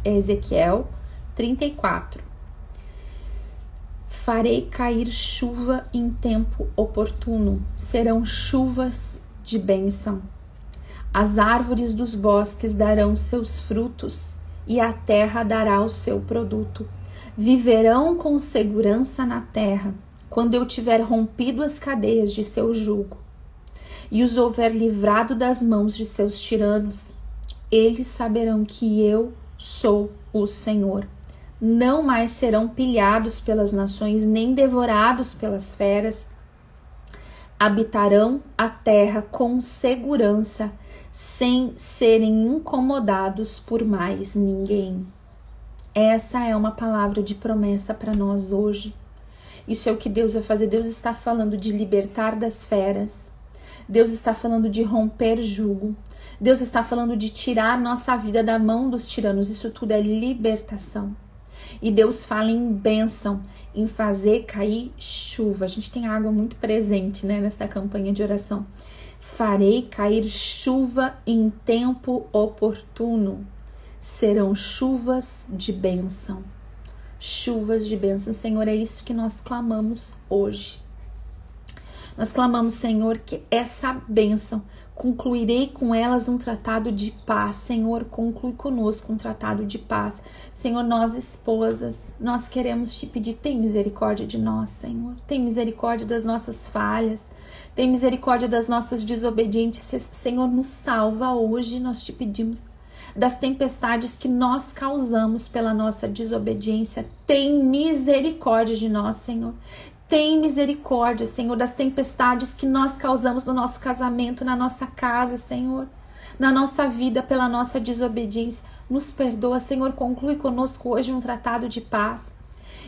Ezequiel 34. Farei cair chuva em tempo oportuno, serão chuvas de bênção. As árvores dos bosques darão seus frutos e a terra dará o seu produto. Viverão com segurança na terra, quando eu tiver rompido as cadeias de seu jugo e os houver livrado das mãos de seus tiranos. Eles saberão que eu sou o Senhor. Não mais serão pilhados pelas nações, nem devorados pelas feras. Habitarão a terra com segurança, sem serem incomodados por mais ninguém. Essa é uma palavra de promessa para nós hoje. Isso é o que Deus vai fazer. Deus está falando de libertar das feras. Deus está falando de romper jugo. Deus está falando de tirar nossa vida da mão dos tiranos. Isso tudo é libertação. E Deus fala em bênção, em fazer cair chuva. A gente tem água muito presente, né, nessa campanha de oração. Farei cair chuva em tempo oportuno. Serão chuvas de bênção. Chuvas de bênção. Senhor, é isso que nós clamamos hoje. Nós clamamos, Senhor, que essa bênção, concluirei com elas um tratado de paz. Senhor, conclui conosco um tratado de paz. Senhor, nós esposas, nós queremos te pedir, tem misericórdia de nós, Senhor. Tem misericórdia das nossas falhas. Tem misericórdia das nossas desobediências. Senhor, nos salva hoje, nós te pedimos. Das tempestades que nós causamos pela nossa desobediência. Tem misericórdia de nós, Senhor. Tem misericórdia, Senhor, das tempestades que nós causamos no nosso casamento, na nossa casa, Senhor, na nossa vida pela nossa desobediência. Nos perdoa, Senhor, conclui conosco hoje um tratado de paz.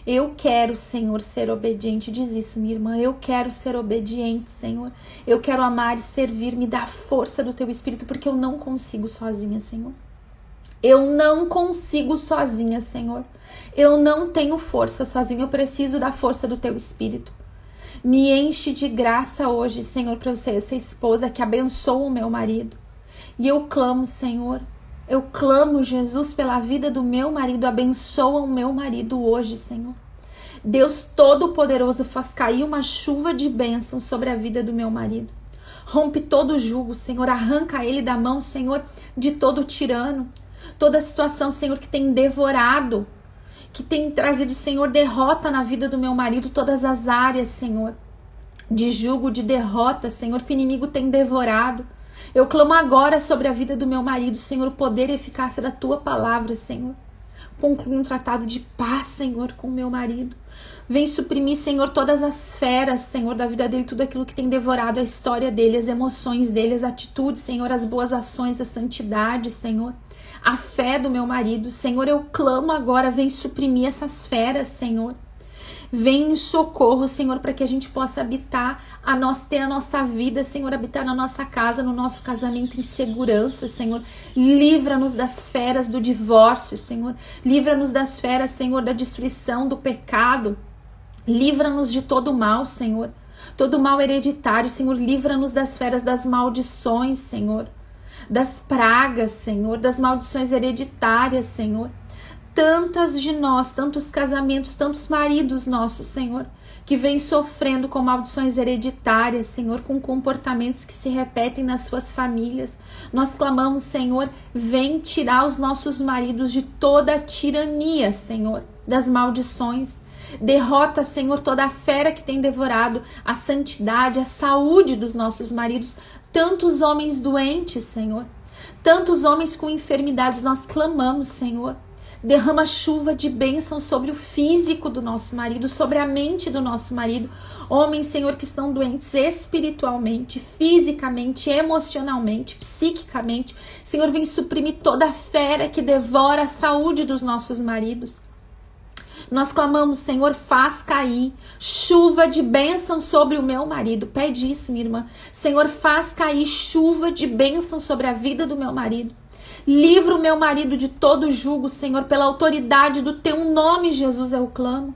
Eu quero, Senhor, ser obediente. Diz isso, minha irmã. Eu quero ser obediente, Senhor. Eu quero amar e servir. Me dá força do Teu Espírito, porque eu não consigo sozinha, Senhor. Eu não consigo sozinha, Senhor. Eu não tenho força sozinha, eu preciso da força do Teu Espírito. Me enche de graça hoje, Senhor, para eu ser essa esposa que abençoa o meu marido. E eu clamo, Senhor, eu clamo, Jesus, pela vida do meu marido, abençoa o meu marido hoje, Senhor. Deus Todo-Poderoso, faz cair uma chuva de bênção sobre a vida do meu marido. Rompe todo o jugo, Senhor, arranca ele da mão, Senhor, de todo tirano. Toda situação, Senhor, que tem devorado, que tem trazido, Senhor, derrota na vida do meu marido, todas as áreas, Senhor, de jugo, de derrota, Senhor, que o inimigo tem devorado. Eu clamo agora sobre a vida do meu marido, Senhor, o poder e eficácia da Tua palavra, Senhor. Conclui um tratado de paz, Senhor, com o meu marido. Vem suprimir, Senhor, todas as feras, Senhor, da vida dele, tudo aquilo que tem devorado a história dele, as emoções dele, as atitudes, Senhor, as boas ações, a santidade, Senhor. A fé do meu marido, Senhor, eu clamo agora, vem suprimir essas feras, Senhor. Vem em socorro, Senhor, para que a gente possa habitar, ter a nossa vida, Senhor, habitar na nossa casa, no nosso casamento em segurança, Senhor. Livra-nos das feras do divórcio, Senhor. Livra-nos das feras, Senhor, da destruição, do pecado. Livra-nos de todo mal, Senhor. Todo mal hereditário, Senhor. Livra-nos das feras das maldições, Senhor. Das pragas, Senhor. Das maldições hereditárias, Senhor. Tantas de nós, tantos casamentos, tantos maridos nossos, Senhor, que vêm sofrendo com maldições hereditárias, Senhor, com comportamentos que se repetem nas suas famílias. Nós clamamos, Senhor, vem tirar os nossos maridos de toda a tirania, Senhor, das maldições. Derrota, Senhor, toda a fera que tem devorado a santidade, a saúde dos nossos maridos. Tantos homens doentes, Senhor, tantos homens com enfermidades, nós clamamos, Senhor. Derrama chuva de bênção sobre o físico do nosso marido, sobre a mente do nosso marido. Homens, Senhor, que estão doentes espiritualmente, fisicamente, emocionalmente, psiquicamente. Senhor, vem suprimir toda a fera que devora a saúde dos nossos maridos. Nós clamamos, Senhor, faz cair chuva de bênção sobre o meu marido. Pede isso, minha irmã. Senhor, faz cair chuva de bênção sobre a vida do meu marido. Livra o meu marido de todo jugo, Senhor, pela autoridade do teu nome, Jesus, eu clamo.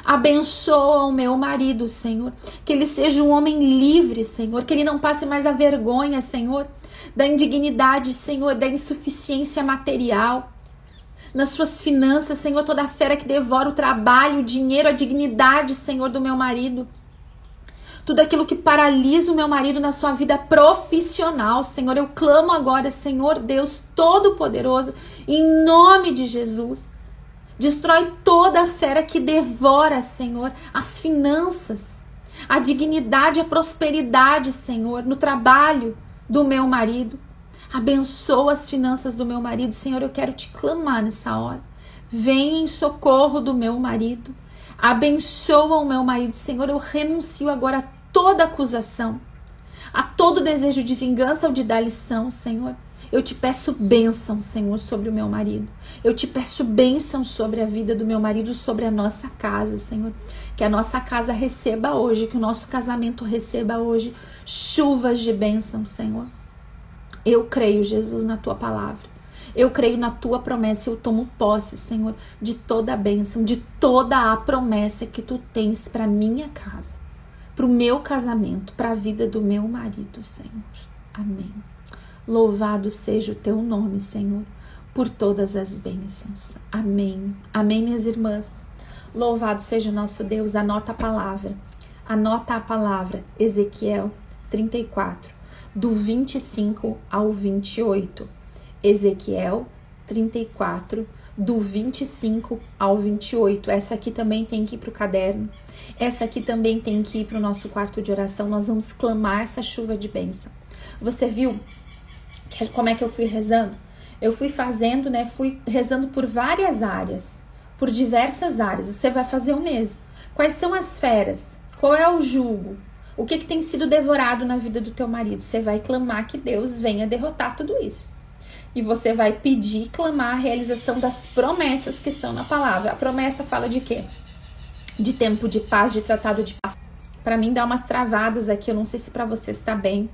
Abençoa o meu marido, Senhor, que ele seja um homem livre, Senhor, que ele não passe mais a vergonha, Senhor, da indignidade, Senhor, da insuficiência material, nas suas finanças, Senhor, toda a fera que devora o trabalho, o dinheiro, a dignidade, Senhor, do meu marido. Tudo aquilo que paralisa o meu marido na sua vida profissional, Senhor, eu clamo agora, Senhor Deus Todo-Poderoso, em nome de Jesus. Destrói toda a fera que devora, Senhor, as finanças, a dignidade, a prosperidade, Senhor, no trabalho do meu marido. Abençoa as finanças do meu marido, Senhor, eu quero te clamar nessa hora. Venha em socorro do meu marido. Abençoa o meu marido, Senhor, eu renuncio agora a toda acusação, a todo desejo de vingança ou de dar lição, Senhor. Eu te peço bênção, Senhor, sobre o meu marido. Eu te peço bênção sobre a vida do meu marido, sobre a nossa casa, Senhor. Que a nossa casa receba hoje, que o nosso casamento receba hoje chuvas de bênção, Senhor. Eu creio, Jesus, na tua palavra. Eu creio na tua promessa, eu tomo posse, Senhor, de toda a bênção, de toda a promessa que tu tens para minha casa, para o meu casamento, para a vida do meu marido, Senhor. Amém. Louvado seja o teu nome, Senhor, por todas as bênçãos. Amém. Amém, minhas irmãs. Louvado seja o nosso Deus. Anota a palavra. Anota a palavra. Ezequiel 34, do 25 ao 28. Ezequiel 34, do 25 ao 28. Essa aqui também tem que ir para o caderno. Essa aqui também tem que ir para o nosso quarto de oração. Nós vamos clamar essa chuva de bênção. Você viu como é que eu fui rezando? Eu fui fazendo, né? Fui rezando por várias áreas, por diversas áreas. Você vai fazer o mesmo. Quais são as feras? Qual é o jugo? O que tem sido devorado na vida do teu marido? Você vai clamar que Deus venha derrotar tudo isso. E você vai pedir, clamar a realização das promessas que estão na palavra. A promessa fala de quê? De tempo de paz, de tratado de paz. Para mim dá umas travadas aqui, eu não sei se para você está bem.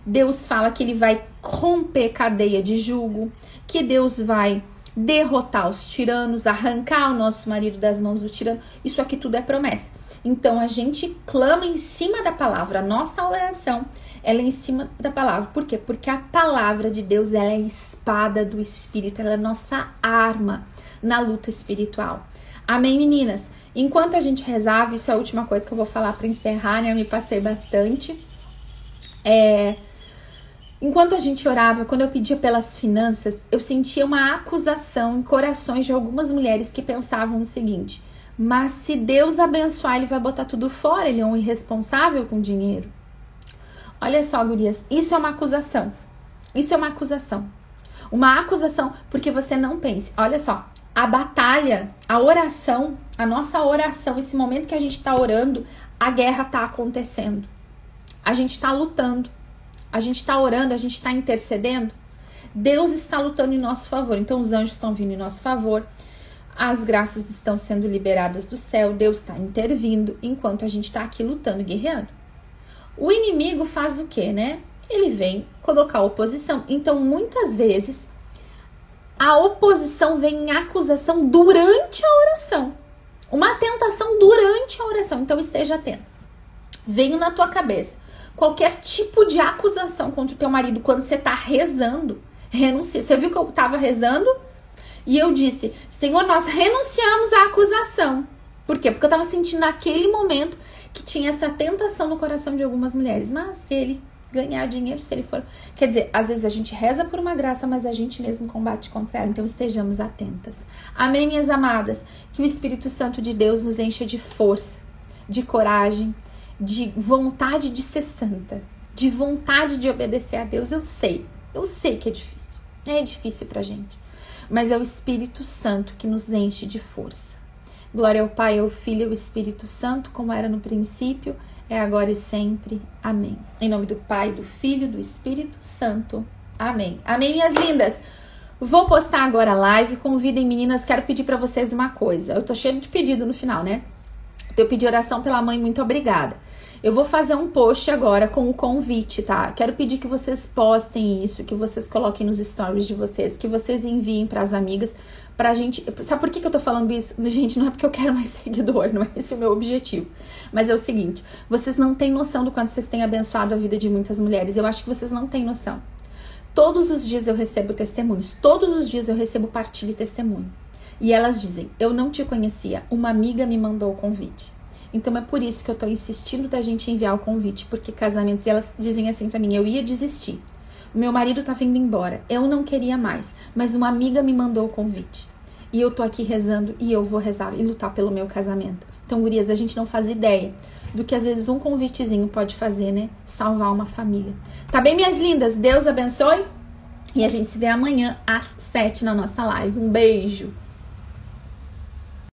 Deus fala que ele vai romper cadeia de jugo, que Deus vai derrotar os tiranos, arrancar o nosso marido das mãos do tirano. Isso aqui tudo é promessa. Então a gente clama em cima da palavra. A nossa oração, ela é em cima da palavra. Por quê? Porque a palavra de Deus, ela é a espada do Espírito, ela é a nossa arma na luta espiritual. Amém, meninas? Enquanto a gente rezava, isso é a última coisa que eu vou falar para encerrar, né? Eu me passei bastante. Enquanto a gente orava, quando eu pedia pelas finanças, eu sentia uma acusação em corações de algumas mulheres que pensavam o seguinte: mas se Deus abençoar, ele vai botar tudo fora, ele é um irresponsável com dinheiro. Olha só, gurias, isso é uma acusação. Isso é uma acusação. Uma acusação porque você não pense. Olha só, A batalha, a oração, a nossa oração, esse momento que a gente está orando, a guerra está acontecendo. A gente está lutando, a gente está orando, a gente está intercedendo. Deus está lutando em nosso favor. Então os anjos estão vindo em nosso favor. As graças estão sendo liberadas do céu. Deus está intervindo enquanto a gente está aqui lutando e guerreando. O inimigo faz o quê, né? Ele vem colocar oposição. Então muitas vezes a oposição vem em acusação durante a oração. Uma tentação durante a oração. Então esteja atento. Veio na tua cabeça qualquer tipo de acusação contra o teu marido quando você está rezando, renuncia. Você viu que eu estava rezando? E eu disse, Senhor, nós renunciamos à acusação. Por quê? Porque eu estava sentindo naquele momento que tinha essa tentação no coração de algumas mulheres. Mas se ele ganhar dinheiro, se ele for... Quer dizer, às vezes a gente reza por uma graça, mas a gente mesmo combate contra ela. Então estejamos atentas. Amém, minhas amadas? Que o Espírito Santo de Deus nos encha de força, de coragem, de vontade de ser santa, de vontade de obedecer a Deus. Eu sei que é difícil pra gente, mas é o Espírito Santo que nos enche de força. Glória ao Pai, ao Filho e ao Espírito Santo, como era no princípio, é agora e sempre. Amém. Em nome do Pai, do Filho e do Espírito Santo. Amém. Amém, minhas lindas. Vou postar agora a live. Convidem, meninas. Quero pedir pra vocês uma coisa. Eu tô cheia de pedido no final, né? Eu pedi oração pela mãe, muito obrigada. Eu vou fazer um post agora com o convite, tá? Quero pedir que vocês postem isso, que vocês coloquem nos stories de vocês, que vocês enviem pras amigas, pra gente... Sabe por que eu tô falando isso? Gente, não é porque eu quero mais seguidor, não é esse o meu objetivo. Mas é o seguinte, vocês não têm noção do quanto vocês têm abençoado a vida de muitas mulheres. Eu acho que vocês não têm noção. Todos os dias eu recebo testemunhos, todos os dias eu recebo partilha e testemunho. E elas dizem, eu não te conhecia, uma amiga me mandou o convite. Então é por isso que eu tô insistindo da gente enviar o convite, porque casamentos, e elas dizem assim pra mim, eu ia desistir. O meu marido tá vindo embora, eu não queria mais, mas uma amiga me mandou o convite. E eu tô aqui rezando e eu vou rezar e lutar pelo meu casamento. Então, gurias, a gente não faz ideia do que às vezes um convitezinho pode fazer, né? Salvar uma família. Tá bem, minhas lindas? Deus abençoe. E a gente se vê amanhã às 7 na nossa live. Um beijo!